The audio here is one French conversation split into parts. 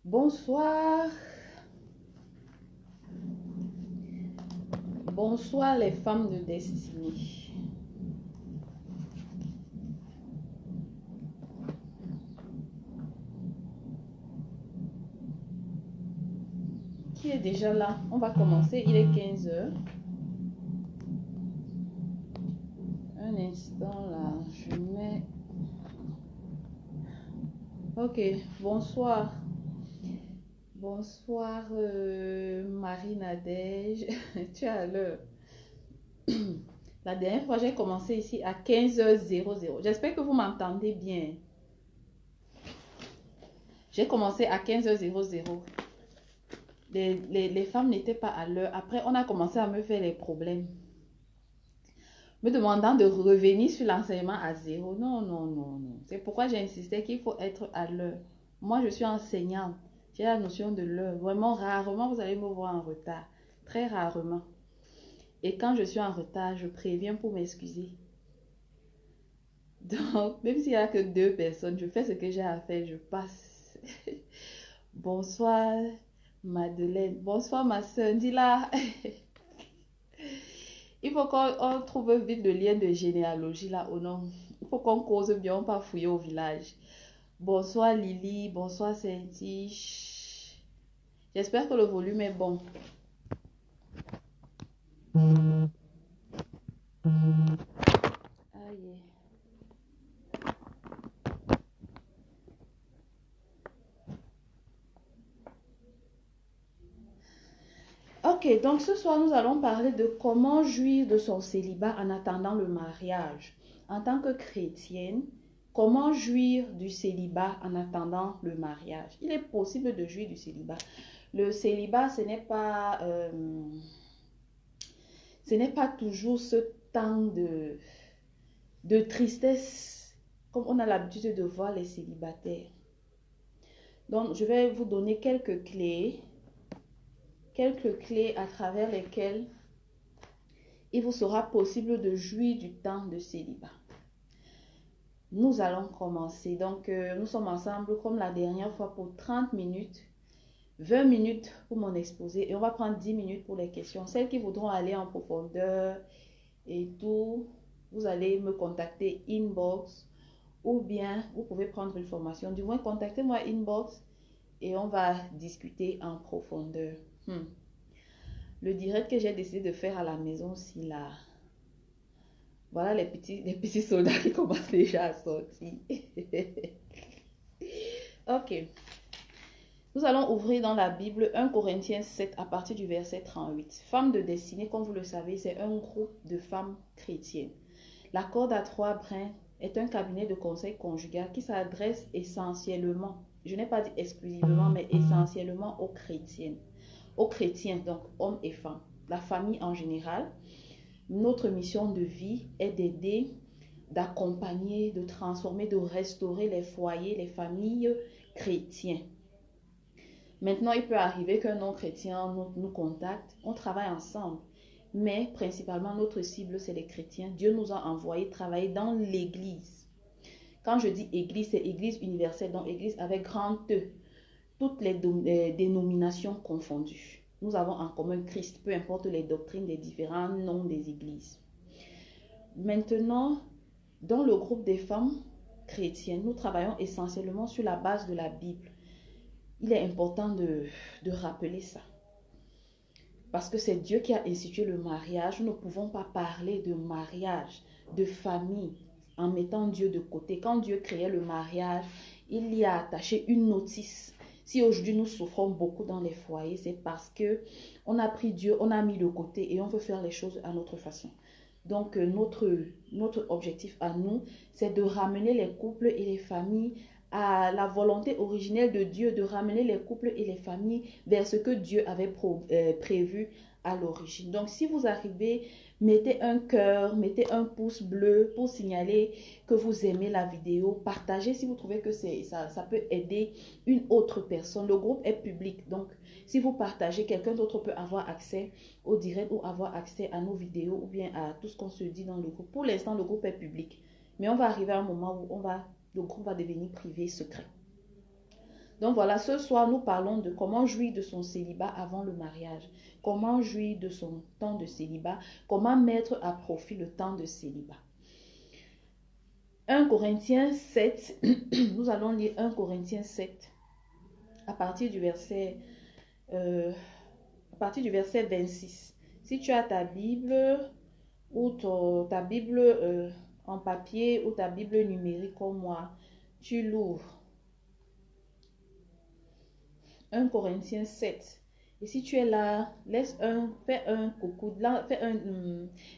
Bonsoir, bonsoir les femmes de destinée. Qui est déjà là? On va commencer, il est 15 heures. Un instant là, je mets... Ok, bonsoir. Bonsoir Marie-Nadège. Tu as l'heure. La dernière fois, j'ai commencé ici à 15h00. J'espère que vous m'entendez bien. J'ai commencé à 15h00. Les femmes n'étaient pas à l'heure. Après, on a commencé à me faire les problèmes. Me demandant de revenir sur l'enseignement à zéro. Non, non, non, non. C'est pourquoi j'ai insisté qu'il faut être à l'heure. Moi, je suis enseignante. J'ai la notion de l'heure. Vraiment, rarement, vous allez me voir en retard. Très rarement. Et quand je suis en retard, je préviens pour m'excuser. Donc, même s'il n'y a que 2 personnes, je fais ce que j'ai à faire, je passe. Bonsoir, Madeleine. Bonsoir, ma soeur. Dis-la. Il faut qu'on trouve vite le lien de généalogie là ou non. Il faut qu'on cause bien, on pas fouiller au village. Bonsoir Lily, bonsoir Saint-Tiche. J'espère que le volume est bon. Aïe. Ok, donc ce soir nous allons parler de comment jouir de son célibat en attendant le mariage. En tant que chrétienne, comment jouir du célibat en attendant le mariage? Il est possible de jouir du célibat. Le célibat, ce n'est pas toujours ce temps de tristesse comme on a l'habitude de voir les célibataires. Donc, je vais vous donner quelques clés à travers lesquelles il vous sera possible de jouir du temps de célibat. Nous allons commencer. Donc, nous sommes ensemble comme la dernière fois pour 30 minutes, 20 minutes pour mon exposé et on va prendre 10 minutes pour les questions. Celles qui voudront aller en profondeur et tout, vous allez me contacter inbox ou bien vous pouvez prendre une formation. Du moins, contactez-moi inbox et on va discuter en profondeur. Le direct que j'ai décidé de faire à la maison aussi là. Voilà les petits soldats qui commencent déjà à sortir. Ok. Nous allons ouvrir dans la Bible 1 Corinthiens 7 à partir du verset 38. Femmes de destinée, comme vous le savez, c'est un groupe de femmes chrétiennes. La Corde à Trois Brins est un cabinet de conseil conjugal qui s'adresse essentiellement, je n'ai pas dit exclusivement, mais essentiellement aux chrétiennes. Aux chrétiens, donc hommes et femmes. La famille en général. Notre mission de vie est d'aider, d'accompagner, de transformer, de restaurer les foyers, les familles chrétiennes. Maintenant, il peut arriver qu'un non-chrétien nous contacte, on travaille ensemble, mais principalement notre cible, c'est les chrétiens. Dieu nous a envoyés travailler dans l'église. Quand je dis église, c'est église universelle, donc église avec grand E, toutes les dénominations confondues. Nous avons en commun Christ, peu importe les doctrines des différents noms des églises. Maintenant, dans le groupe des femmes chrétiennes, nous travaillons essentiellement sur la base de la Bible. Il est important de rappeler ça. Parce que c'est Dieu qui a institué le mariage. Nous ne pouvons pas parler de mariage, de famille, en mettant Dieu de côté. Quand Dieu créait le mariage, il y a attaché une notice. Si aujourd'hui nous souffrons beaucoup dans les foyers, c'est parce que on a pris Dieu, on a mis de côté et on veut faire les choses à notre façon. Donc notre objectif à nous, c'est de ramener les couples et les familles à la volonté originelle de Dieu, de ramener les couples et les familles vers ce que Dieu avait prévu à l'origine. Donc si vous arrivez, mettez un cœur, mettez un pouce bleu pour signaler que vous aimez la vidéo. Partagez si vous trouvez que ça peut aider une autre personne. Le groupe est public, donc si vous partagez, quelqu'un d'autre peut avoir accès au direct ou avoir accès à nos vidéos ou bien à tout ce qu'on se dit dans le groupe. Pour l'instant, le groupe est public, mais on va arriver à un moment où le groupe va devenir privé, secret. Donc voilà, ce soir, nous parlons de comment jouir de son célibat avant le mariage. Comment jouir de son temps de célibat. Comment mettre à profit le temps de célibat. 1 Corinthiens 7, nous allons lire 1 Corinthiens 7 à partir du verset 26. Si tu as ta Bible ou ta Bible en papier ou ta Bible numérique comme moi, tu l'ouvres. 1 Corinthiens 7. Et si tu es là, fais un coucou,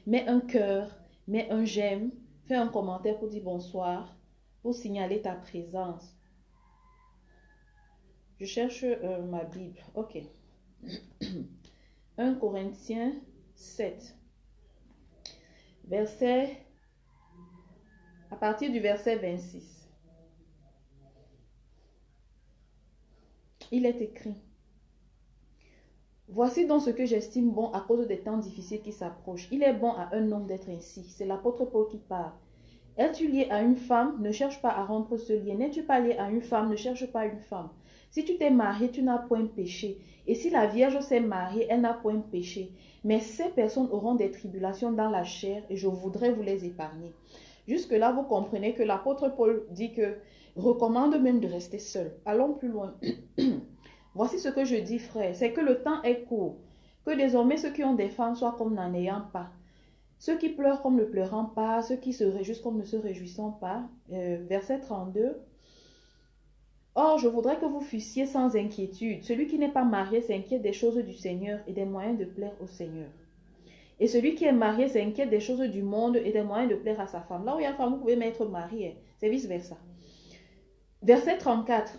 mets un cœur, mets un j'aime, fais un commentaire pour dire bonsoir, pour signaler ta présence. Je cherche ma Bible. Ok. 1 Corinthiens 7. À partir du verset 26. Il est écrit: voici donc ce que j'estime bon à cause des temps difficiles qui s'approchent. Il est bon à un homme d'être ainsi. C'est l'apôtre Paul qui parle. Es-tu lié à une femme? Ne cherche pas à rompre ce lien. N'es-tu pas lié à une femme? Ne cherche pas une femme. Si tu t'es marié, tu n'as point péché. Et si la Vierge s'est mariée, elle n'a point péché. Mais ces personnes auront des tribulations dans la chair et je voudrais vous les épargner. Jusque-là, vous comprenez que l'apôtre Paul dit que recommande même de rester seul. Allons plus loin. Voici ce que je dis, frère, c'est que le temps est court. Que désormais ceux qui ont des femmes soient comme n'en ayant pas. Ceux qui pleurent comme ne pleurant pas, ceux qui se réjouissent comme ne se réjouissant pas. Verset 32. Or, je voudrais que vous fussiez sans inquiétude. Celui qui n'est pas marié s'inquiète des choses du Seigneur et des moyens de plaire au Seigneur. Et celui qui est marié s'inquiète des choses du monde et des moyens de plaire à sa femme. Là où il y a femme, vous pouvez mettre marié. C'est vice-versa. Verset 34.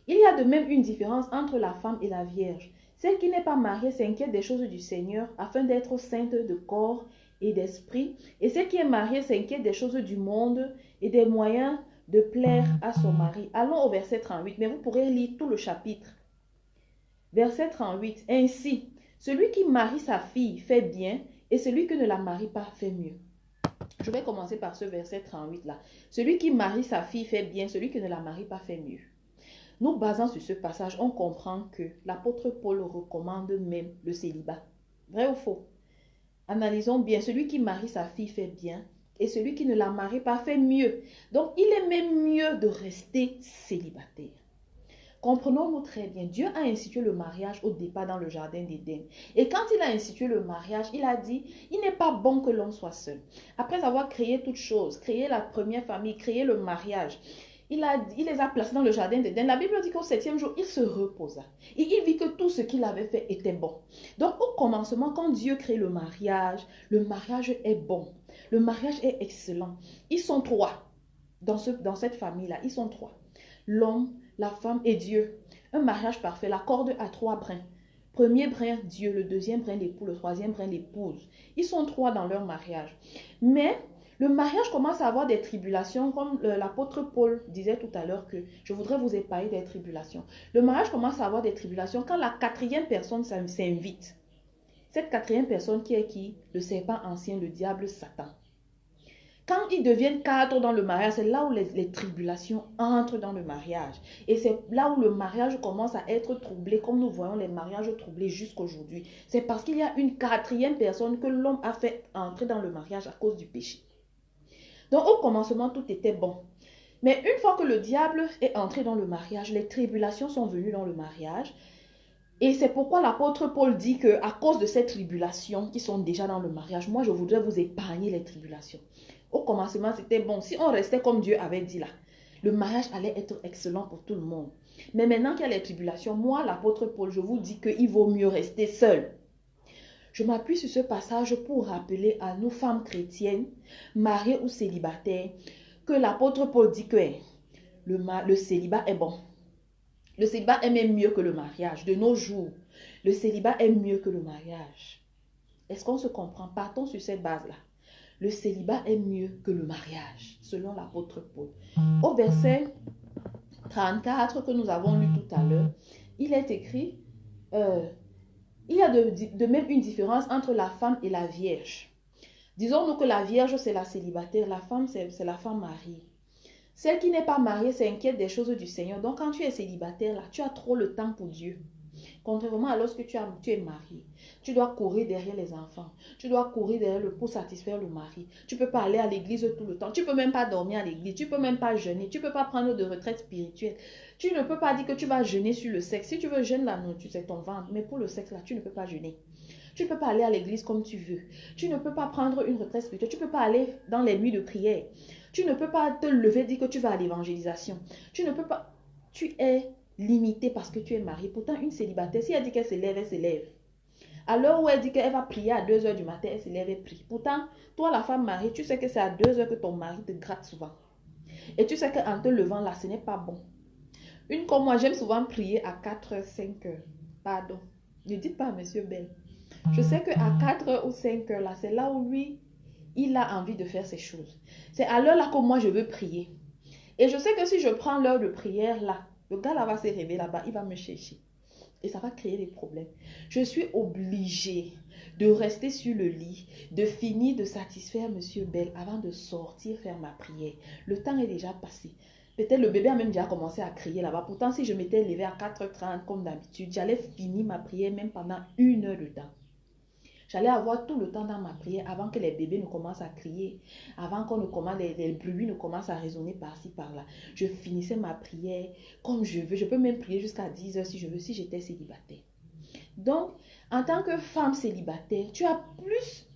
Il y a de même une différence entre la femme et la vierge. Celle qui n'est pas mariée s'inquiète des choses du Seigneur afin d'être sainte de corps et d'esprit. Et celle qui est mariée s'inquiète des choses du monde et des moyens de plaire à son mari. Allons au verset 38, mais vous pourrez lire tout le chapitre. Verset 38. Ainsi, celui qui marie sa fille fait bien et celui qui ne la marie pas fait mieux. Je vais commencer par ce verset 38 là. Celui qui marie sa fille fait bien, celui qui ne la marie pas fait mieux. Nous basant sur ce passage, on comprend que l'apôtre Paul recommande même le célibat. Vrai ou faux? Analysons bien. Celui qui marie sa fille fait bien et celui qui ne la marie pas fait mieux. Donc, il est même mieux de rester célibataire. Comprenons-nous très bien. Dieu a institué le mariage au départ dans le jardin d'Éden. Et quand il a institué le mariage, il a dit, il n'est pas bon que l'on soit seul. Après avoir créé toutes choses, créé la première famille, créé le mariage, il les a placés dans le jardin d'Éden. La Bible dit qu'au 7e jour, il se reposa. Et il vit que tout ce qu'il avait fait était bon. Donc au commencement, quand Dieu crée le mariage est bon. Le mariage est excellent. Ils sont trois dans cette famille-là. Ils sont trois. L'homme, la femme et Dieu. Un mariage parfait. La corde a 3 brins. Premier brin, Dieu. Le deuxième brin, l'époux. Le troisième brin, l'épouse. Ils sont 3 dans leur mariage. Mais le mariage commence à avoir des tribulations, comme l'apôtre Paul disait tout à l'heure que je voudrais vous épargner des tribulations. Le mariage commence à avoir des tribulations quand la 4e personne s'invite. Cette 4e personne qui est qui? Le serpent ancien, le diable, Satan. Quand ils deviennent 4 dans le mariage, c'est là où les tribulations entrent dans le mariage. Et c'est là où le mariage commence à être troublé, comme nous voyons les mariages troublés jusqu'aujourd'hui. C'est parce qu'il y a une 4e personne que l'homme a fait entrer dans le mariage à cause du péché. Donc au commencement, tout était bon. Mais une fois que le diable est entré dans le mariage, les tribulations sont venues dans le mariage. Et c'est pourquoi l'apôtre Paul dit qu'à cause de ces tribulations qui sont déjà dans le mariage, moi je voudrais vous épargner les tribulations. Au commencement, c'était bon. Si on restait comme Dieu avait dit là, le mariage allait être excellent pour tout le monde. Mais maintenant qu'il y a les tribulations, moi, l'apôtre Paul, je vous dis qu'il vaut mieux rester seul. Je m'appuie sur ce passage pour rappeler à nos femmes chrétiennes, mariées ou célibataires, que l'apôtre Paul dit que le célibat est bon. Le célibat est même mieux que le mariage. De nos jours, le célibat est mieux que le mariage. Est-ce qu'on se comprend? Partons sur cette base-là. Le célibat est mieux que le mariage, selon l'apôtre Paul. Au verset 34 que nous avons lu tout à l'heure, il est écrit, il y a de même une différence entre la femme et la vierge. Disons-nous que la vierge, c'est la célibataire, la femme, c'est la femme mariée. Celle qui n'est pas mariée s'inquiète des choses du Seigneur. Donc, quand tu es célibataire, là, tu as trop le temps pour Dieu. Contrairement à lorsque tu es marié, tu dois courir derrière les enfants. Tu dois courir derrière pour satisfaire le mari. Tu ne peux pas aller à l'église tout le temps. Tu ne peux même pas dormir à l'église. Tu ne peux même pas jeûner. Tu ne peux pas prendre de retraite spirituelle. Tu ne peux pas dire que tu vas jeûner sur le sexe. Si tu veux jeûner la nourriture, c'est ton ventre. Mais pour le sexe, là, tu ne peux pas jeûner. Tu ne peux pas aller à l'église comme tu veux. Tu ne peux pas prendre une retraite spirituelle. Tu ne peux pas aller dans les nuits de prière. Tu ne peux pas te lever et dire que tu vas à l'évangélisation. Tu ne peux pas... Tu es limité parce que tu es marié. Pourtant, une célibataire, si elle dit qu'elle se lève, elle se lève. À l'heure où elle dit qu'elle va prier à 2 h du matin, elle se lève et prie. Pourtant, toi, la femme mariée, tu sais que c'est à 2 h que ton mari te gratte souvent. Et tu sais qu'en te levant là, ce n'est pas bon. Une comme moi, j'aime souvent prier à 4 h, 5 h. Pardon. Ne dites pas à Monsieur Bell. Je sais qu'à 4 h ou 5 h là, c'est là où lui, il a envie de faire ses choses. C'est à l'heure là que moi, je veux prier. Et je sais que si je prends l'heure de prière là, le gars là va se réveiller là-bas, il va me chercher. Et ça va créer des problèmes. Je suis obligée de rester sur le lit, de finir de satisfaire Monsieur Bell avant de sortir faire ma prière. Le temps est déjà passé. Peut-être le bébé a même déjà commencé à crier là-bas. Pourtant, si je m'étais levée à 4 h 30 comme d'habitude, j'allais finir ma prière même pendant 1 heure de temps. J'allais avoir tout le temps dans ma prière avant que les bébés ne commencent à crier, avant qu'on ne commence, les bruits ne commencent à résonner par-ci, par-là. Je finissais ma prière comme je veux. Je peux même prier jusqu'à 10 h si je veux, si j'étais célibataire. Donc, en tant que femme célibataire, tu as plus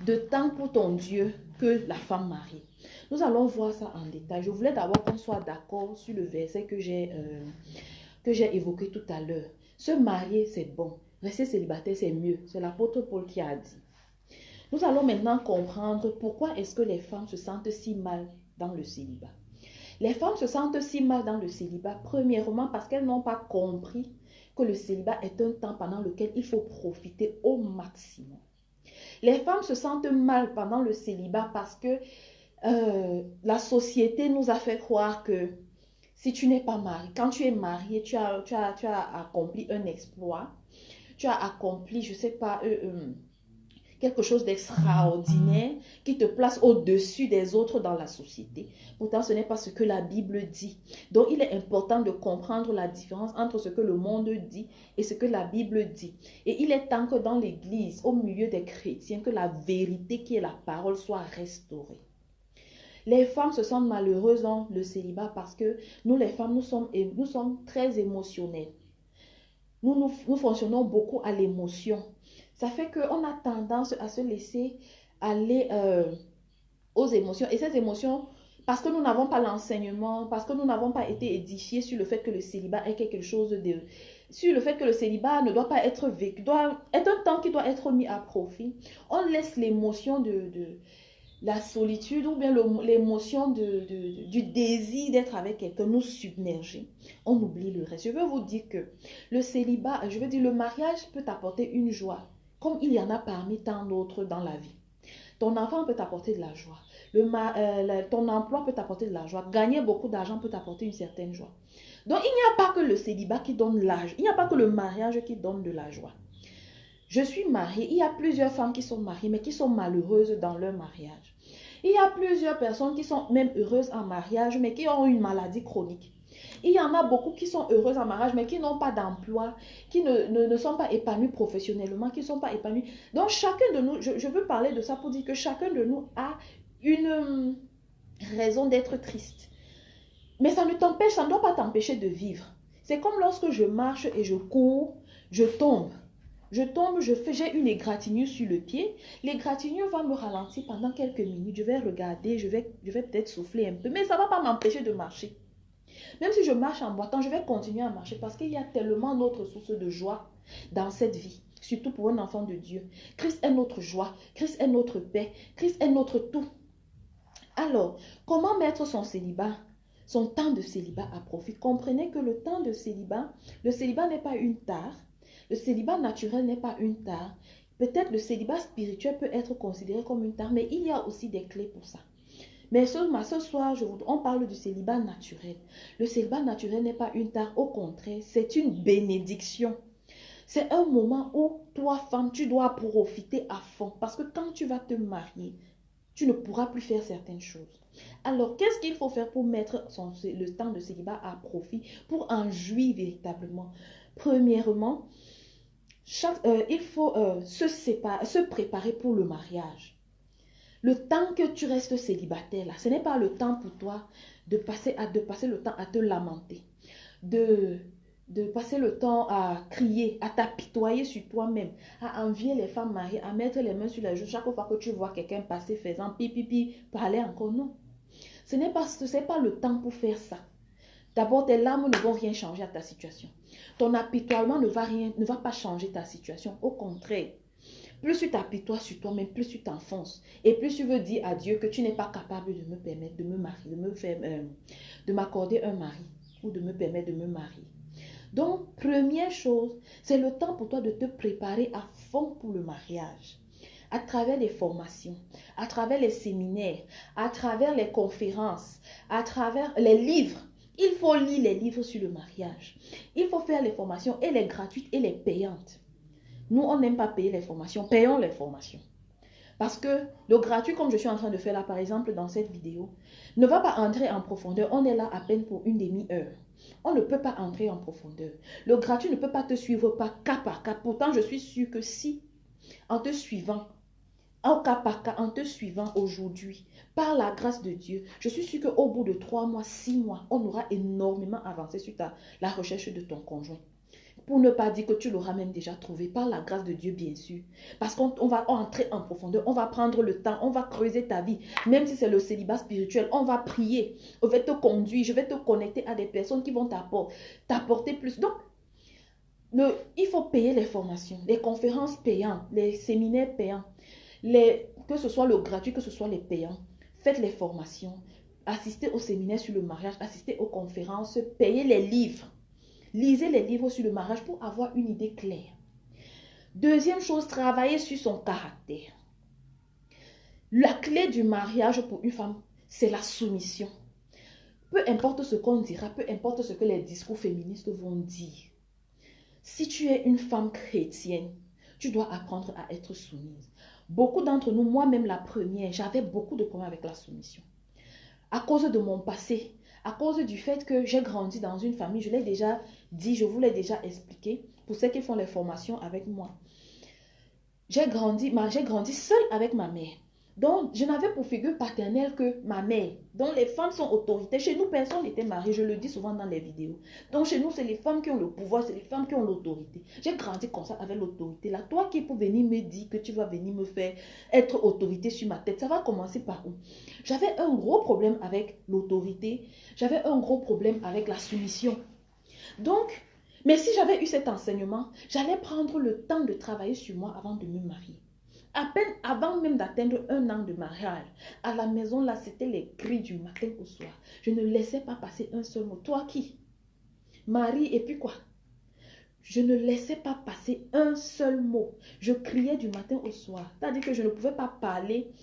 de temps pour ton Dieu que la femme mariée. Nous allons voir ça en détail. Je voulais d'abord qu'on soit d'accord sur le verset que j'ai évoqué tout à l'heure. Se marier, c'est bon. Rester célibataire, c'est mieux. C'est l'apôtre Paul qui a dit. Nous allons maintenant comprendre pourquoi est-ce que les femmes se sentent si mal dans le célibat. Les femmes se sentent si mal dans le célibat, premièrement parce qu'elles n'ont pas compris que le célibat est un temps pendant lequel il faut profiter au maximum. Les femmes se sentent mal pendant le célibat parce que la société nous a fait croire que si tu n'es pas marié, quand tu es marié, tu as accompli un exploit, tu as accompli, je ne sais pas, quelque chose d'extraordinaire qui te place au-dessus des autres dans la société. Pourtant, ce n'est pas ce que la Bible dit. Donc, il est important de comprendre la différence entre ce que le monde dit et ce que la Bible dit. Et il est temps que dans l'Église, au milieu des chrétiens, que la vérité qui est la parole soit restaurée. Les femmes se sentent malheureuses dans le célibat parce que nous, les femmes, nous sommes très émotionnelles. Nous fonctionnons beaucoup à l'émotion. Ça fait qu'on a tendance à se laisser aller aux émotions. Et ces émotions, parce que nous n'avons pas l'enseignement, parce que nous n'avons pas été édifiés sur le fait que le célibat est quelque chose de... Sur le fait que le célibat ne doit pas être vécu, est un temps qui doit être mis à profit. On laisse l'émotion de la solitude ou bien l'émotion du désir d'être avec quelqu'un nous submerger. On oublie le reste. Je veux vous dire que le célibat, je veux dire le mariage peut t'apporter une joie, comme il y en a parmi tant d'autres dans la vie. Ton enfant peut t'apporter de la joie. Ton emploi peut t'apporter de la joie. Gagner beaucoup d'argent peut t'apporter une certaine joie. Donc, il n'y a pas que le célibat qui donne l'âge. Il n'y a pas que le mariage qui donne de la joie. Je suis mariée. Il y a plusieurs femmes qui sont mariées, mais qui sont malheureuses dans leur mariage. Il y a plusieurs personnes qui sont même heureuses en mariage, mais qui ont une maladie chronique. Il y en a beaucoup qui sont heureuses en mariage, mais qui n'ont pas d'emploi, qui ne sont pas épanouis professionnellement, qui ne sont pas épanouis. Donc, chacun de nous, je veux parler de ça pour dire que chacun de nous a une raison d'être triste. Mais ça ne doit pas t'empêcher de vivre. C'est comme lorsque je marche et je cours, je tombe. J'ai une égratignure sur le pied. L'égratignure va me ralentir pendant quelques minutes. Je vais regarder, je vais peut-être souffler un peu, mais ça ne va pas m'empêcher de marcher. Même si je marche en boitant, je vais continuer à marcher parce qu'il y a tellement d'autres sources de joie dans cette vie, surtout pour un enfant de Dieu. Christ est notre joie, Christ est notre paix, Christ est notre tout. Alors, comment mettre son célibat, son temps de célibat à profit? Comprenez que le temps de célibat, le célibat n'est pas une tare, le célibat naturel n'est pas une tare. Peut-être le célibat spirituel peut être considéré comme une tare, mais il y a aussi des clés pour ça. Mais ce soir, on parle du célibat naturel. Le célibat naturel n'est pas une tare, au contraire, c'est une bénédiction. C'est un moment où toi, femme, tu dois profiter à fond. Parce que quand tu vas te marier, Tu ne pourras plus faire certaines choses. Alors, qu'est-ce qu'il faut faire pour mettre le temps de célibat à profit, pour en jouir véritablement? Premièrement, il faut se préparer pour le mariage. Le temps que tu restes célibataire, là, ce n'est pas le temps pour toi de passer le temps à te lamenter, de passer le temps à crier, à t'apitoyer sur toi-même, à envier les femmes mariées, à mettre les mains sur les joues chaque fois que tu vois quelqu'un passer faisant pipi, parler encore. Non. Ce n'est pas le temps pour faire ça. D'abord, tes larmes ne vont rien changer à ta situation. Ton apitoiement ne va pas changer ta situation. Au contraire, plus tu t'apitoies sur toi-même, plus tu t'enfonces. Et plus tu veux dire à Dieu que tu n'es pas capable de me permettre de me marier, de m'accorder un mari ou de me permettre de me marier. Donc, première chose, c'est le temps pour toi de te préparer à fond pour le mariage. À travers les formations, à travers les séminaires, à travers les conférences, à travers les livres. Il faut lire les livres sur le mariage. Il faut faire les formations, et les gratuites et les payantes. Nous, on n'aime pas payer les formations. Payons les formations. Parce que le gratuit, comme je suis en train de faire là, par exemple, dans cette vidéo, ne va pas entrer en profondeur. On est là à peine pour une demi-heure. On ne peut pas entrer en profondeur. Le gratuit ne peut pas te suivre par cas par cas. Pourtant, je suis sûre que si, en te suivant, en cas par cas, en te suivant aujourd'hui, par la grâce de Dieu, je suis sûre qu'au bout de 3 mois, 6 mois, on aura énormément avancé sur la recherche de ton conjoint. Pour ne pas dire que tu l'auras même déjà trouvé, par la grâce de Dieu, bien sûr. Parce qu'on va entrer en profondeur, on va prendre le temps, on va creuser ta vie. Même si c'est le célibat spirituel, on va prier. On va te conduire, je vais te connecter à des personnes qui vont t'apporter plus. Donc, il faut payer les formations, les conférences payantes, les séminaires payants. Que ce soit le gratuit, que ce soit les payants. Faites les formations. Assistez aux séminaires sur le mariage, assistez aux conférences, payez les livres. Lisez les livres sur le mariage pour avoir une idée claire. Deuxième chose, travaillez sur son caractère. La clé du mariage pour une femme, c'est la soumission. Peu importe ce qu'on dira, peu importe ce que les discours féministes vont dire. Si tu es une femme chrétienne, tu dois apprendre à être soumise. Beaucoup d'entre nous, moi-même la première, j'avais beaucoup de problèmes avec la soumission. À cause de mon passé, à cause du fait que j'ai grandi dans une famille, je l'ai déjà dit, je vous l'ai déjà expliqué, pour ceux qui font les formations avec moi. J'ai grandi seule avec ma mère. Donc, je n'avais pour figure paternelle que ma mère. Donc, les femmes sont autorités. Chez nous, personne n'était marié. Je le dis souvent dans les vidéos. Donc, chez nous, c'est les femmes qui ont le pouvoir. C'est les femmes qui ont l'autorité. J'ai grandi comme ça avec l'autorité. Là, toi qui peux venir me dire que tu vas venir me faire être autorité sur ma tête, ça va commencer par où? J'avais un gros problème avec l'autorité. J'avais un gros problème avec la soumission. Donc, mais si j'avais eu cet enseignement, j'allais prendre le temps de travailler sur moi avant de me marier. À peine avant même d'atteindre 1 an de mariage, à la maison, là, c'était les cris du matin au soir. Je ne laissais pas passer un seul mot. Toi qui? Marie, et puis quoi? Je ne laissais pas passer un seul mot. Je criais du matin au soir. C'est-à-dire que je ne pouvais pas parler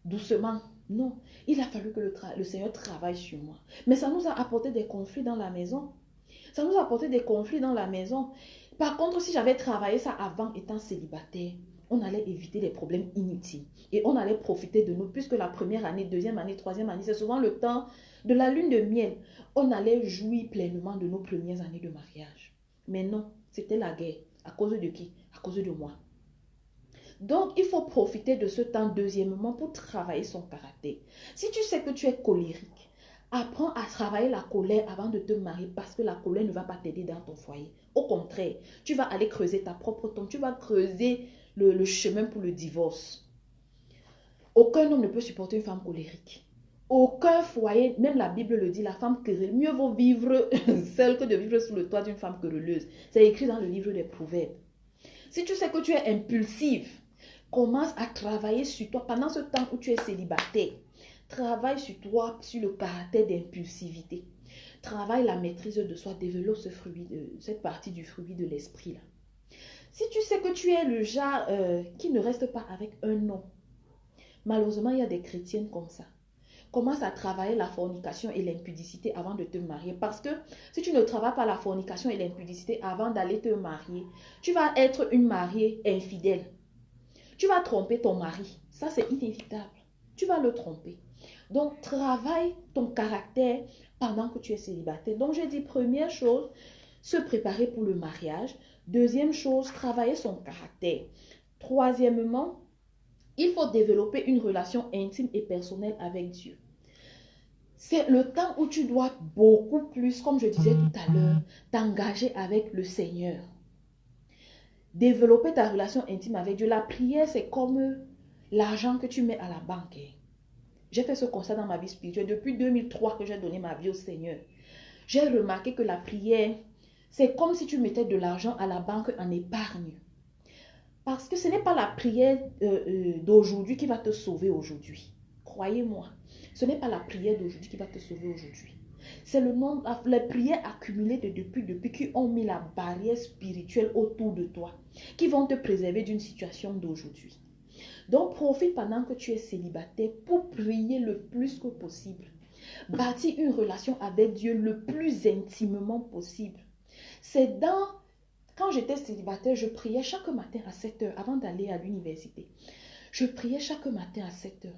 doucement. Non, il a fallu que le Seigneur travaille sur moi. Mais ça nous a apporté des conflits dans la maison. Ça nous a apporté des conflits dans la maison. Par contre, si j'avais travaillé ça avant étant célibataire, on allait éviter les problèmes inutiles. Et on allait profiter de nous, puisque la première année, deuxième année, troisième année, c'est souvent le temps de la lune de miel. On allait jouir pleinement de nos premières années de mariage. Mais non, c'était la guerre. À cause de qui? À cause de moi. Donc, il faut profiter de ce temps, deuxièmement, pour travailler son caractère. Si tu sais que tu es colérique, apprends à travailler la colère avant de te marier parce que la colère ne va pas t'aider dans ton foyer. Au contraire, tu vas aller creuser ta propre tombe, tu vas creuser le chemin pour le divorce. Aucun homme ne peut supporter une femme colérique. Aucun foyer, même la Bible le dit, la femme querelle, mieux vaut vivre seule que de vivre sous le toit d'une femme querelleuse. C'est écrit dans le livre des Proverbes. Si tu sais que tu es impulsive, commence à travailler sur toi pendant ce temps où tu es célibataire. Travaille sur toi, sur le caractère d'impulsivité. Travaille la maîtrise de soi, développe cette partie du fruit de l'esprit là. Si tu sais que tu es le genre qui ne reste pas avec un homme, malheureusement il y a des chrétiennes comme ça. Commence à travailler la fornication et l'impudicité avant de te marier. Parce que si tu ne travailles pas la fornication et l'impudicité avant d'aller te marier, tu vas être une mariée infidèle. Tu vas tromper ton mari. Ça, c'est inévitable. tu vas le tromper. Donc, travaille ton caractère pendant que tu es célibataire. Donc, j'ai dit, première chose, se préparer pour le mariage. Deuxième chose, travailler son caractère. Troisièmement, il faut développer une relation intime et personnelle avec Dieu. C'est le temps où tu dois beaucoup plus, comme je disais tout à l'heure, t'engager avec le Seigneur. Développer ta relation intime avec Dieu. La prière, c'est comme l'argent que tu mets à la banque. J'ai fait ce constat dans ma vie spirituelle. Depuis 2003 que j'ai donné ma vie au Seigneur, j'ai remarqué que la prière, c'est comme si tu mettais de l'argent à la banque en épargne. Parce que ce n'est pas la prière d'aujourd'hui qui va te sauver aujourd'hui. Croyez-moi, ce n'est pas la prière d'aujourd'hui qui va te sauver aujourd'hui. C'est le nombre, les prières accumulées depuis qui ont mis la barrière spirituelle autour de toi, qui vont te préserver d'une situation d'aujourd'hui. Donc, profite pendant que tu es célibataire pour prier le plus que possible. Bâtis une relation avec Dieu le plus intimement possible. C'est quand j'étais célibataire, je priais chaque matin à 7 heures avant d'aller à l'université. Je priais chaque matin à 7 heures.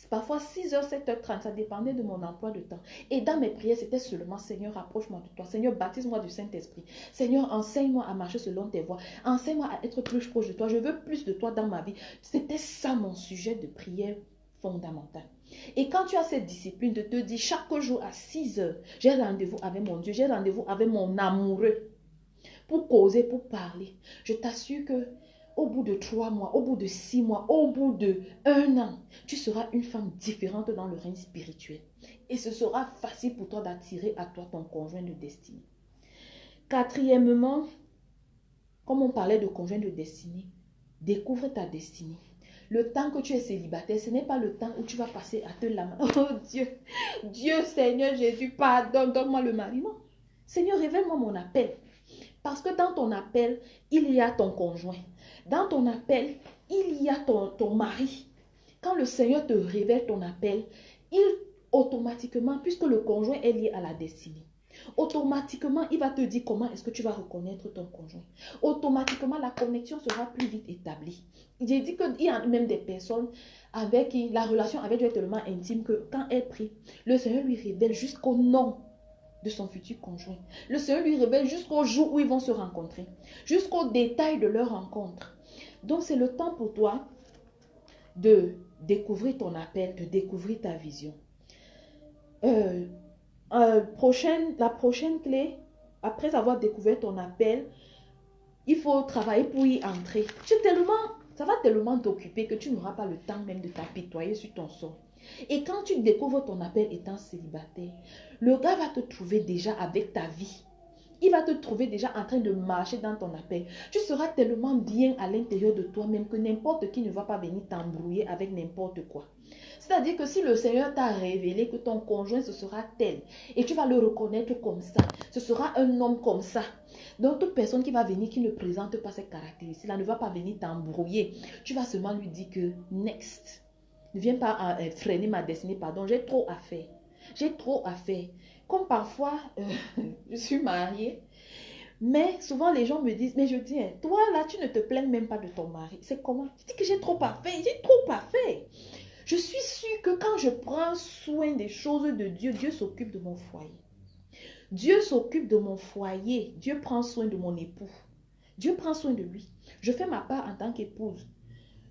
Parfois 6 heures, 7h30, ça dépendait de mon emploi de temps. Et dans mes prières, c'était seulement Seigneur, rapproche-moi de toi. Seigneur, baptise-moi du Saint-Esprit. Seigneur, enseigne-moi à marcher selon tes voies. Enseigne-moi à être plus proche de toi. Je veux plus de toi dans ma vie. C'était ça mon sujet de prière fondamental. Et quand tu as cette discipline de te dire chaque jour à 6 heures, j'ai rendez-vous avec mon Dieu, j'ai rendez-vous avec mon amoureux pour causer, pour parler. Je t'assure que au bout de 3 mois, au bout de 6 mois, au bout de 1 an, tu seras une femme différente dans le règne spirituel. Et ce sera facile pour toi d'attirer à toi ton conjoint de destinée. Quatrièmement, comme on parlait de conjoint de destinée, découvre ta destinée. Le temps que tu es célibataire, ce n'est pas le temps où tu vas passer à te lamenter. Oh Dieu, Dieu Seigneur Jésus, pardonne, donne-moi le mari. Non, Seigneur, révèle-moi mon appel. Parce que dans ton appel, il y a ton conjoint. Dans ton appel, il y a ton mari. Quand le Seigneur te révèle ton appel, il automatiquement, puisque le conjoint est lié à la destinée, automatiquement, il va te dire comment est-ce que tu vas reconnaître ton conjoint. Automatiquement, la connexion sera plus vite établie. J'ai dit qu'il y a même des personnes avec qui la relation avec Dieu est tellement intime que quand elle prie, le Seigneur lui révèle jusqu'au nom de son futur conjoint. Le Seigneur lui révèle jusqu'au jour où ils vont se rencontrer, jusqu'au détail de leur rencontre. Donc, c'est le temps pour toi de découvrir ton appel, de découvrir ta vision. La prochaine clé, après avoir découvert ton appel, il faut travailler pour y entrer. Ça va tellement t'occuper que tu n'auras pas le temps même de t'apitoyer sur ton sort. Et quand tu découvres ton appel étant célibataire, le gars va te trouver déjà avec ta vie. Il va te trouver déjà en train de marcher dans ton appel. Tu seras tellement bien à l'intérieur de toi-même que n'importe qui ne va pas venir t'embrouiller avec n'importe quoi. C'est-à-dire que si le Seigneur t'a révélé que ton conjoint ce sera tel, et tu vas le reconnaître comme ça, ce sera un homme comme ça. Donc toute personne qui va venir, qui ne présente pas ces caractéristiques-là, ne va pas venir t'embrouiller. Tu vas seulement lui dire que next. Ne viens pas freiner ma destinée, pardon, j'ai trop à faire. J'ai trop à faire. Comme parfois, je suis mariée, mais souvent les gens me disent, mais je dis, toi là, tu ne te plains même pas de ton mari. C'est comment? Je dis que j'ai trop à faire, j'ai trop à faire. Je suis sûre que quand je prends soin des choses de Dieu, Dieu s'occupe de mon foyer. Dieu s'occupe de mon foyer. Dieu prend soin de mon époux. Dieu prend soin de lui. Je fais ma part en tant qu'épouse.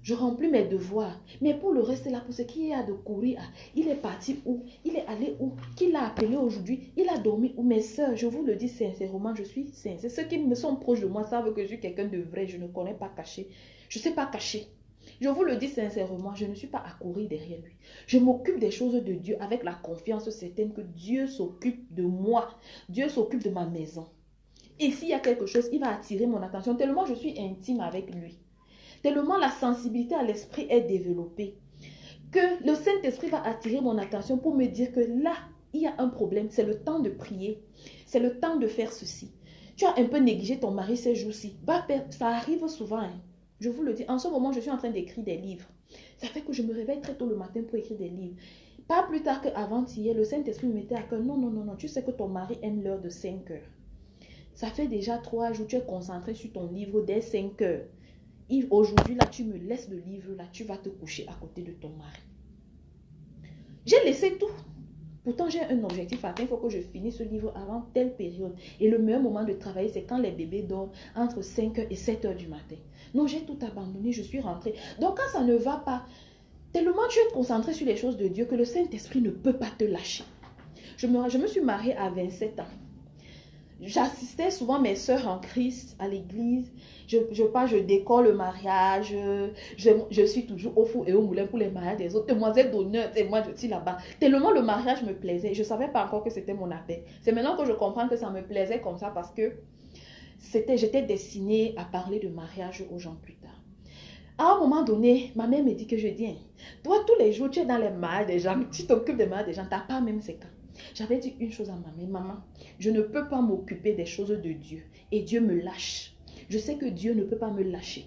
Je remplis mes devoirs. Mais pour le reste, là, pour ce qui est à de courir, il est parti où? Il est allé où? Qui l'a appelé aujourd'hui? Il a dormi où? Mes soeurs, je vous le dis sincèrement, je suis sincère. Ceux qui me sont proches de moi savent que je suis quelqu'un de vrai. Je ne connais pas cacher. Je ne sais pas cacher. Je vous le dis sincèrement, je ne suis pas à courir derrière lui. Je m'occupe des choses de Dieu avec la confiance certaine que Dieu s'occupe de moi. Dieu s'occupe de ma maison. Et s'il y a quelque chose, il va attirer mon attention tellement je suis intime avec lui. Tellement la sensibilité à l'esprit est développée que le Saint-Esprit va attirer mon attention pour me dire que là, il y a un problème. C'est le temps de prier. C'est le temps de faire ceci. Tu as un peu négligé ton mari ces jours-ci. Ça arrive souvent. Hein. Je vous le dis. En ce moment, je suis en train d'écrire des livres. Ça fait que je me réveille très tôt le matin pour écrire des livres. Pas plus tard qu'avant-hier, le Saint-Esprit me mettait à cœur. Non, non, non, non. Tu sais que ton mari aime l'heure de 5 heures. Ça fait déjà 3 jours. Tu es concentré sur ton livre dès 5 heures. Aujourd'hui, là, tu me laisses le livre, là, tu vas te coucher à côté de ton mari. J'ai laissé tout. Pourtant, j'ai un objectif atteint. Il faut que je finisse ce livre avant telle période. Et le meilleur moment de travailler, c'est quand les bébés dorment entre 5h et 7h du matin. Non, j'ai tout abandonné. Je suis rentrée. Donc, quand ça ne va pas, tellement tu es concentré sur les choses de Dieu que le Saint-Esprit ne peut pas te lâcher. Je me suis mariée à 27 ans. J'assistais souvent mes soeurs en Christ à l'église. Je décore le mariage. Je suis toujours au four et au moulin pour les mariages des autres. Demoiselle d'honneur, et moi je suis là-bas. Tellement le mariage me plaisait. Je ne savais pas encore que c'était mon appel. C'est maintenant que je comprends que ça me plaisait comme ça parce que j'étais destinée à parler de mariage aux gens plus tard. À un moment donné, ma mère me dit que je dis, toi tous les jours tu es dans les mariages des gens, tu t'occupes des mariages des gens, tu n'as pas même ces cas. J'avais dit une chose à ma mère, maman, je ne peux pas m'occuper des choses de Dieu et Dieu me lâche. Je sais que Dieu ne peut pas me lâcher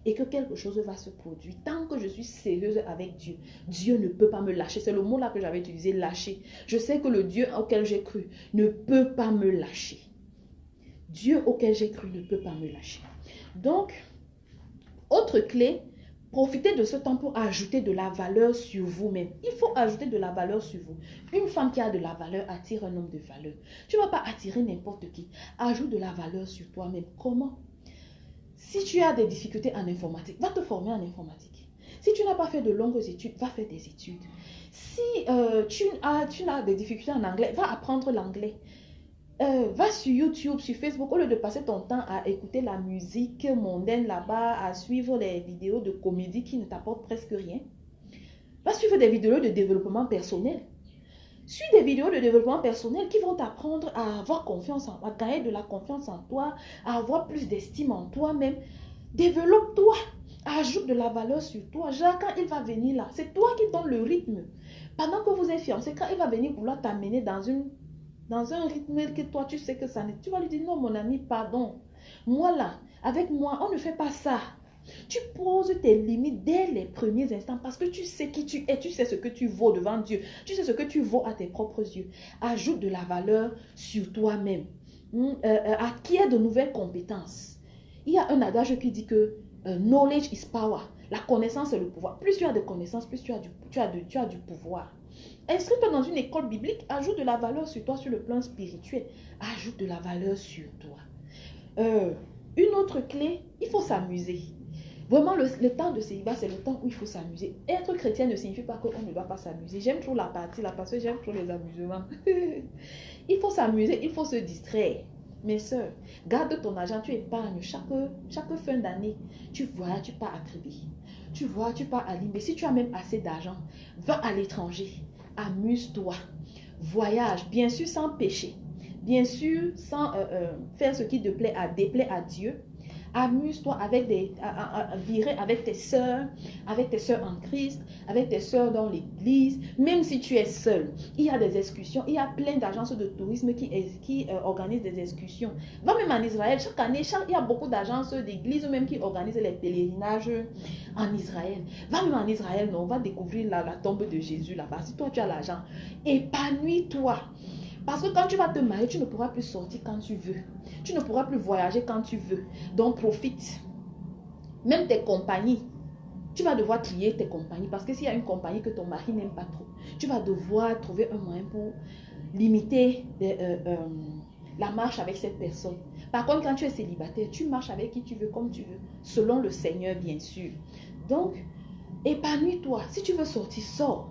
et que quelque chose va se produire. Tant que je suis sérieuse avec Dieu, Dieu ne peut pas me lâcher. C'est le mot là que j'avais utilisé, lâcher. Je sais que le Dieu auquel j'ai cru ne peut pas me lâcher. Dieu auquel j'ai cru ne peut pas me lâcher. Donc, autre clé, profitez de ce temps pour ajouter de la valeur sur vous-même. Il faut ajouter de la valeur sur vous. Une femme qui a de la valeur attire un homme de valeur. Tu ne vas pas attirer n'importe qui. Ajoute de la valeur sur toi-même. Comment? Si tu as des difficultés en informatique, va te former en informatique. Si tu n'as pas fait de longues études, va faire des études. Si tu as des difficultés en anglais, va apprendre l'anglais. Va sur YouTube, sur Facebook, au lieu de passer ton temps à écouter la musique mondaine là-bas, à suivre les vidéos de comédie qui ne t'apportent presque rien. Va suivre des vidéos de développement personnel. Suis des vidéos de développement personnel qui vont t'apprendre à avoir confiance à gagner de la confiance en toi, à avoir plus d'estime en toi-même. Développe-toi, ajoute de la valeur sur toi. Genre, quand il va venir là, c'est toi qui donne le rythme. Pendant que vous êtes fiancés, quand il va venir vouloir t'amener dans un rythme que toi, tu sais que ça n'est... Tu vas lui dire, non, mon ami, pardon. Moi, là, avec moi, on ne fait pas ça. Tu poses tes limites dès les premiers instants parce que tu sais qui tu es, tu sais ce que tu vaux devant Dieu, tu sais ce que tu vaux à tes propres yeux. Ajoute de la valeur sur toi-même. Acquiert de nouvelles compétences. Il y a un adage qui dit que knowledge is power. La connaissance est le pouvoir. Plus tu as de connaissances, plus tu as du pouvoir. Inscris-toi dans une école biblique, ajoute de la valeur sur toi sur le plan spirituel. Ajoute de la valeur sur toi. Une autre clé, il faut s'amuser. Vraiment, le temps de célibat, c'est le temps où il faut s'amuser. Être chrétien ne signifie pas qu'on ne doit pas s'amuser. J'aime trop la partie là parce que j'aime trop les amusements. Il faut s'amuser, il faut se distraire. Mes soeurs, garde ton argent, tu épargnes chaque fin d'année. Tu vois, tu pars à Kribi. Tu vois, tu pars à Limbe. Si tu as même assez d'argent, va à l'étranger. Amuse-toi. Voyage, bien sûr sans péché. Bien sûr sans faire ce qui te déplaît à Dieu. Amuse-toi virer avec tes soeurs en Christ, avec tes soeurs dans l'église, même si tu es seul. Il y a des excursions, il y a plein d'agences de tourisme qui organisent des excursions. Va même en Israël, chaque année, il y a beaucoup d'agences d'église même qui organisent les pèlerinages en Israël. Va même en Israël, non, on va découvrir la tombe de Jésus là-bas. Si toi tu as l'argent, épanouis-toi. Parce que quand tu vas te marier, tu ne pourras plus sortir quand tu veux. Tu ne pourras plus voyager quand tu veux. Donc profite. Même tes compagnies. Tu vas devoir trier tes compagnies. Parce que s'il y a une compagnie que ton mari n'aime pas trop, tu vas devoir trouver un moyen pour limiter la marche avec cette personne. Par contre, quand tu es célibataire, tu marches avec qui tu veux, comme tu veux. Selon le Seigneur, bien sûr. Donc, épanouis-toi. Si tu veux sortir, sors.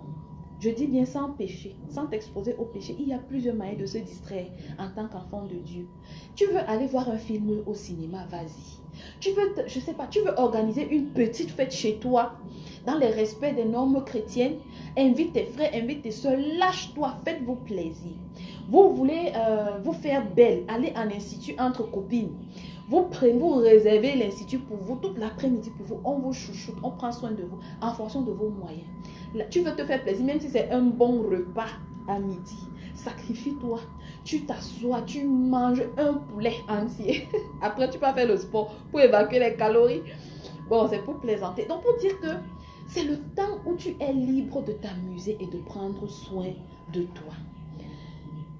Je dis bien sans péché, sans t'exposer au péché. Il y a plusieurs moyens de se distraire en tant qu'enfant de Dieu. Tu veux aller voir un film au cinéma, vas-y. Tu veux, je sais pas, tu veux organiser une petite fête chez toi, dans le respect des normes chrétiennes. Invite tes frères, invite tes soeurs, lâche-toi, faites-vous plaisir. Vous voulez vous faire belle, aller en institut entre copines. Vous réservez l'institut pour vous, toute l'après-midi pour vous. On vous chouchoute, on prend soin de vous en fonction de vos moyens. Là, tu veux te faire plaisir, même si c'est un bon repas à midi. Sacrifie-toi. Tu t'assois, tu manges un poulet entier. Après, tu peux faire le sport pour évacuer les calories. Bon, c'est pour plaisanter. Donc, pour dire que c'est le temps où tu es libre de t'amuser et de prendre soin de toi.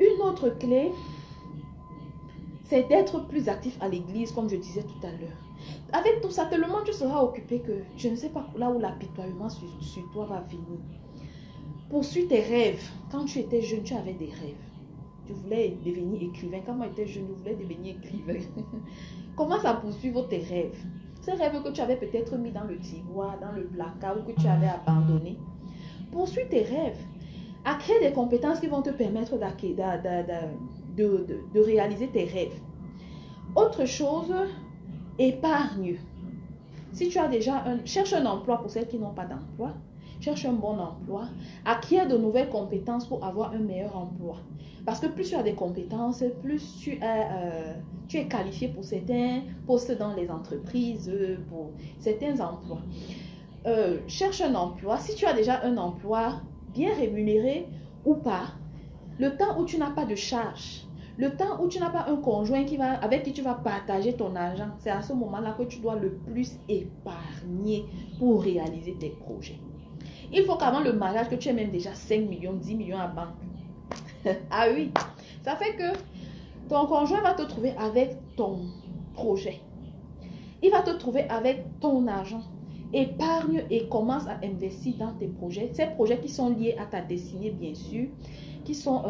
Une autre clé, c'est d'être plus actif à l'église, comme je disais tout à l'heure. Avec tout ça, tellement tu seras occupé que je ne sais pas là où l'apitoiement sur toi va venir. Poursuis tes rêves. Quand tu étais jeune, tu avais des rêves. Tu voulais devenir écrivain. Quand moi j'étais jeune, je voulais devenir écrivain. Commence à poursuivre tes rêves. Ces rêves que tu avais peut-être mis dans le tiroir, dans le placard ou que tu avais abandonné. Poursuis tes rêves. À créer des compétences qui vont te permettre de réaliser tes rêves. Autre chose, épargne. Si tu as déjà cherche un emploi pour celles qui n'ont pas d'emploi. Cherche un bon emploi. Acquiert de nouvelles compétences pour avoir un meilleur emploi. Parce que plus tu as des compétences, plus tu es qualifié pour certains postes dans les entreprises, pour certains emplois. Cherche un emploi. Si tu as déjà un emploi bien rémunéré ou pas, le temps où tu n'as pas de charge, le temps où tu n'as pas un conjoint avec qui tu vas partager ton argent, c'est à ce moment-là que tu dois le plus épargner pour réaliser tes projets. Il faut qu'avant le mariage, que tu aies même déjà 5 millions, 10 millions à banque. Ah oui, ça fait que ton conjoint va te trouver avec ton projet. Il va te trouver avec ton argent. Épargne et commence à investir dans tes projets. Ces projets qui sont liés à ta destinée, bien sûr, qui sont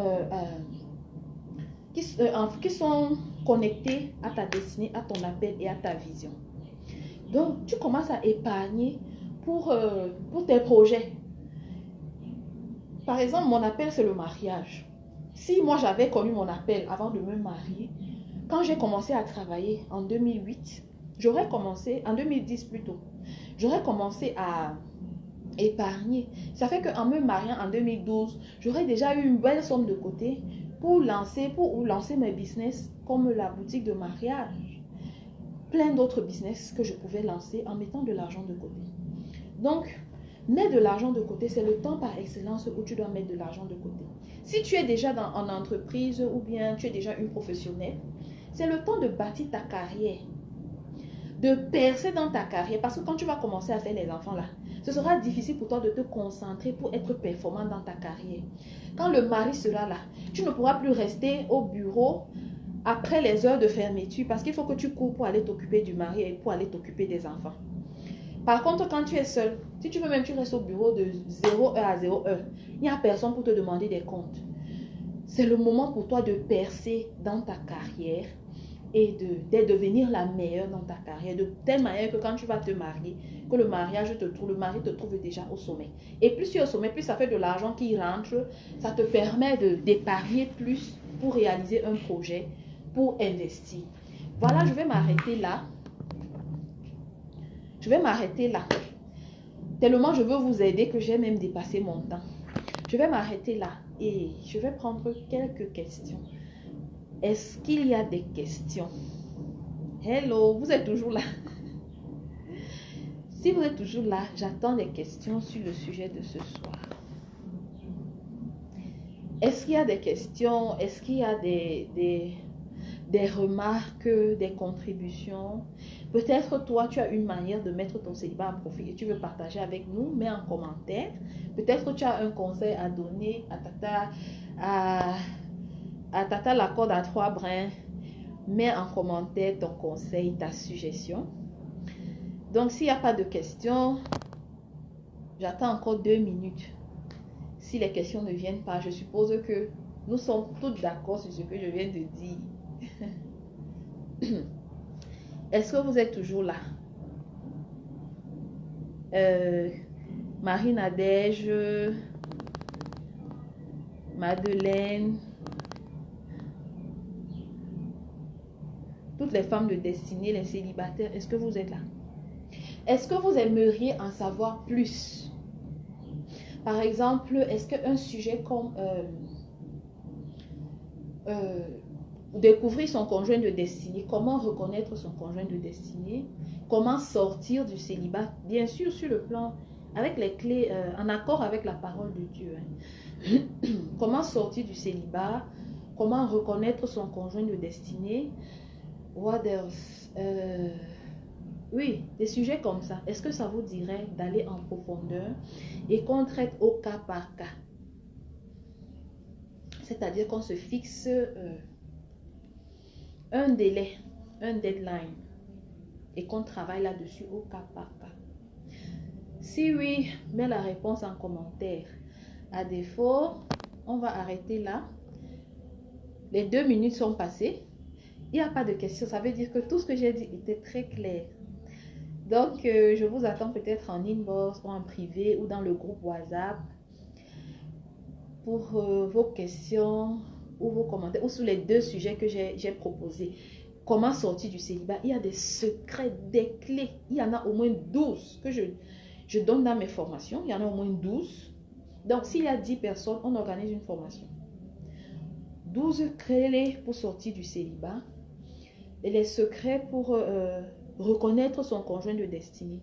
connectés à ta destinée, à ton appel et à ta vision. Donc, tu commences à épargner pour tes projets. Par exemple, mon appel, c'est le mariage. Si moi, j'avais connu mon appel avant de me marier, quand j'ai commencé à travailler en 2008, j'aurais commencé, en 2010 plutôt, j'aurais commencé à épargner. Ça fait qu'en me mariant en 2012, j'aurais déjà eu une belle somme de côté pour lancer mes business comme la boutique de mariage. Plein d'autres business que je pouvais lancer en mettant de l'argent de côté. Donc, mets de l'argent de côté, c'est le temps par excellence où tu dois mettre de l'argent de côté. Si tu es déjà en entreprise ou bien tu es déjà une professionnelle, c'est le temps de bâtir ta carrière, de percer dans ta carrière, parce que quand tu vas commencer à faire les enfants là, ce sera difficile pour toi de te concentrer pour être performant dans ta carrière. Quand le mari sera là, tu ne pourras plus rester au bureau après les heures de fermeture parce qu'il faut que tu cours pour aller t'occuper du mari et pour aller t'occuper des enfants. Par contre, quand tu es seul, si tu veux même tu restes au bureau de 0h à 0h, il n'y a personne pour te demander des comptes. C'est le moment pour toi de percer dans ta carrière et de devenir la meilleure dans ta carrière, de telle manière que quand tu vas te marier, que le mari te trouve déjà au sommet. Et plus tu es au sommet, plus ça fait de l'argent qui rentre, ça te permet d'épargner plus pour réaliser un projet, pour investir. Voilà, je vais m'arrêter là. Tellement je veux vous aider que j'ai même dépassé mon temps. Je vais m'arrêter là et je vais prendre quelques questions. Est-ce qu'il y a des questions? Hello, vous êtes toujours là? Si vous êtes toujours là, j'attends des questions sur le sujet de ce soir. Est-ce qu'il y a des questions? Est-ce qu'il y a des remarques, des contributions? Peut-être toi, tu as une manière de mettre ton célibat à profit et tu veux partager avec nous, mets en commentaire. Peut-être tu as un conseil à donner à Tata la corde à 3 brins. Mets en commentaire ton conseil, ta suggestion. Donc, s'il n'y a pas de questions, j'attends encore 2 minutes. Si les questions ne viennent pas, je suppose que nous sommes toutes d'accord sur ce que je viens de dire. Est-ce que vous êtes toujours là? Marie-Nadège, Madeleine, toutes les femmes de destinée, les célibataires, est-ce que vous êtes là? Est-ce que vous aimeriez en savoir plus? Par exemple, est-ce qu'un sujet comme découvrir son conjoint de destinée, comment reconnaître son conjoint de destinée, comment sortir du célibat, bien sûr sur le plan, avec les clés, en accord avec la parole de Dieu. Hein. Comment sortir du célibat, comment reconnaître son conjoint de destinée, what else? Oui, des sujets comme ça. Est-ce que ça vous dirait d'aller en profondeur et qu'on traite au cas par cas? C'est-à-dire qu'on se fixe un délai, un deadline et qu'on travaille là-dessus au cas par cas. Si oui, mets la réponse en commentaire. À défaut, on va arrêter là. Les 2 minutes sont passées. Il n'y a pas de questions. Ça veut dire que tout ce que j'ai dit était très clair. Donc, je vous attends peut-être en inbox ou en privé ou dans le groupe WhatsApp pour vos questions ou vos commentaires ou sur les 2 sujets que j'ai proposés. Comment sortir du célibat? Il y a des secrets, des clés. Il y en a au moins 12 que je donne dans mes formations. Il y en a au moins 12. Donc, s'il y a 10 personnes, on organise une formation. 12 clés pour sortir du célibat. Et les secrets pour reconnaître son conjoint de destinée.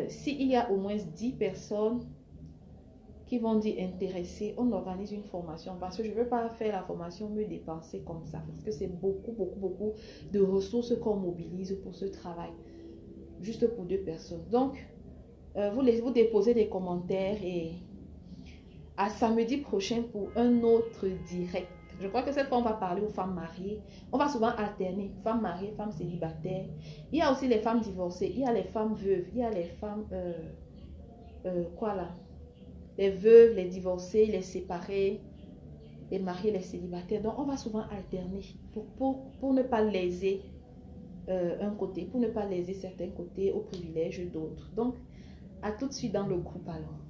S'il y a au moins 10 personnes qui vont dire intéressés, on organise une formation parce que je ne veux pas faire la formation me dépenser comme ça parce que c'est beaucoup de ressources qu'on mobilise pour ce travail juste pour 2 personnes. Donc vous déposez des commentaires et à samedi prochain pour un autre direct. Je crois que cette fois on va parler aux femmes mariées. On va souvent alterner femmes mariées, femmes célibataires. Il y a aussi les femmes divorcées, il y a les femmes veuves, il y a les femmes les veuves, les divorcés, les séparés, les mariés, les célibataires. Donc, on va souvent alterner pour ne pas léser un côté, pour ne pas léser certains côtés au privilège d'autres. Donc, à tout de suite dans le groupe alors.